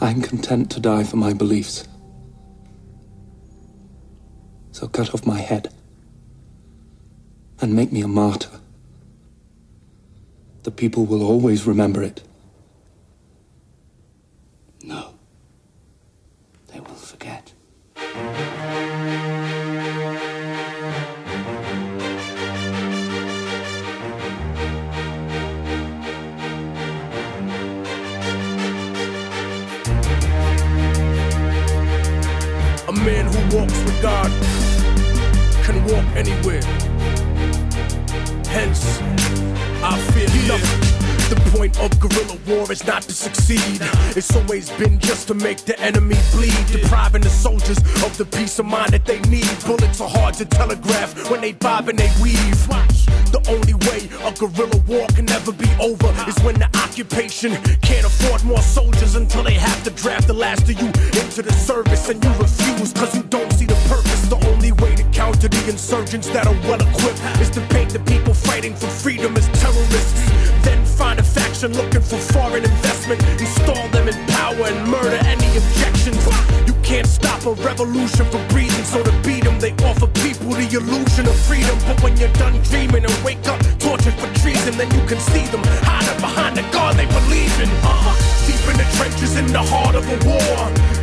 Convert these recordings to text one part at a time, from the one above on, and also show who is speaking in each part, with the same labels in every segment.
Speaker 1: I'm content to die for my beliefs. So cut off my head and make me a martyr. The people will always remember it.
Speaker 2: No. They will forget.
Speaker 3: A man who walks with God can walk anywhere. Hence, I fear nothing. The point of guerrilla war is not to succeed. It's always been just to make the enemy bleed, depriving the soldiers of the peace of mind that they need. Bullets are hard to telegraph when they bob and they weave. The only way a guerrilla war can never be over is when the occupation can't afford more soldiers until they have to draft the last of you into the service, and you refuse cause you don't see the purpose. The only way to counter the insurgents that are well equipped is to paint the people fighting for freedom as terrorists. Then find a faction looking for foreign investment, install them in power and murder any objections. You can't stop a revolution from breathing, so to beat them they offer people the illusion of freedom. But when you're done dreaming and wake up tortured for treason, then you can see them hiding behind the God they believe in. Deep in the trenches in the heart of a war,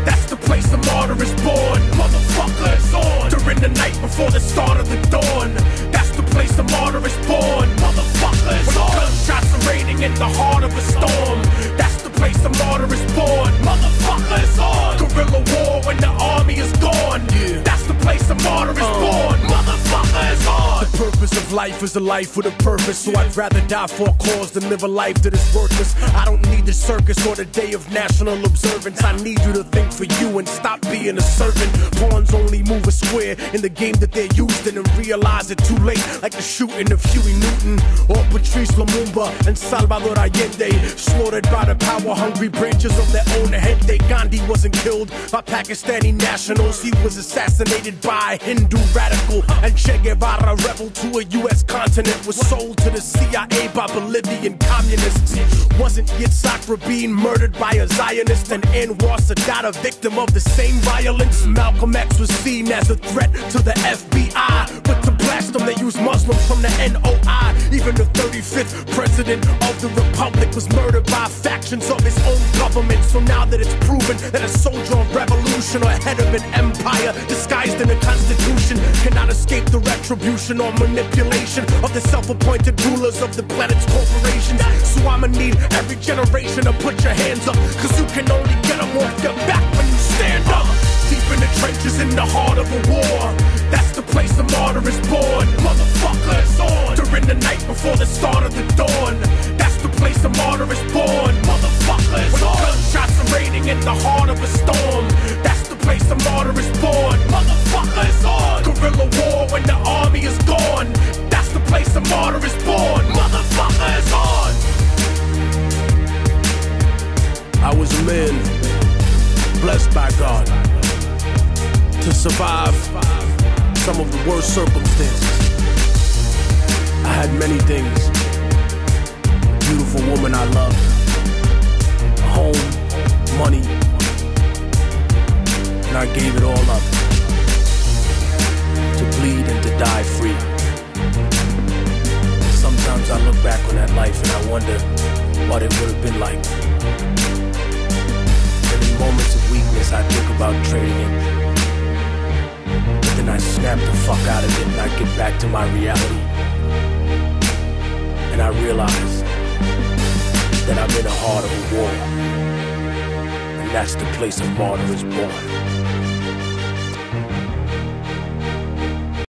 Speaker 3: that's the place the martyr is born. Motherfucker, it's on during the night before the start of the dawn. That's the place the martyr is born. Motherfucker, it's on. Gunshots are raining in the heart of a storm. That's the place the martyr is born. Motherfucker, it's on. Guerrilla war when the army is gone. That's the place the martyr is born. Motherfucker, it's on. The purpose of life is a life with a purpose, so I'd rather die for a cause than live a life that is worthless. I don't need the circus or the day of national observance. I need you to think for you and stop being a servant. Pawns only move a square in the game that they're used in, and realize it too late, like the shooting of Huey Newton or Patrice Lumumba and Salvador Allende, slaughtered by the power-hungry branches of their own gente. Gandhi wasn't killed by Pakistani nationals, he was assassinated by a Hindu radical. And Che Guevara, rebel to a US continent, was sold to the CIA by Bolivian communists. Wasn't Yitzhak Rabin murdered by a Zionist, and Anwar Sadat a victim of the same violence? Malcolm X was seen as a threat to the FBI, but to blast them they used Muslims from the NOI. Even the 35th president of the republic was murdered by factions of his own government. So now that it's proven that a soldier of revolution or head of an empire disguised in a constitution cannot escape the retribution or manipulation of the self-appointed rulers of the planet's corporations, so I'ma need every generation to put your hands up, cause you can only get them off your back when you stand up. Deep in the trenches in the heart of a war, that's the place the martyr is born. Motherfucker, it's on during the night before the start of the dawn. That's the place the martyr is born. Motherfucker, it's on. Gunshots are raining in the heart of a storm, that's the place the martyr is born. Motherfucker, it's on. Guerrilla war when the army is gone, that's the place the martyr is born. Motherfucker, it's on. I was a man blessed by God to survive some of the worst circumstances. I had many things: a beautiful woman I loved, a home, money, and I gave it all up to bleed and to die free. Sometimes I look back on that life and I wonder what it would have been like. And in moments of weakness I think about trading it, but then I snap the fuck out of it and I get back to my reality. And I realize that I'm in the heart of a war, and that's the place a martyr is born.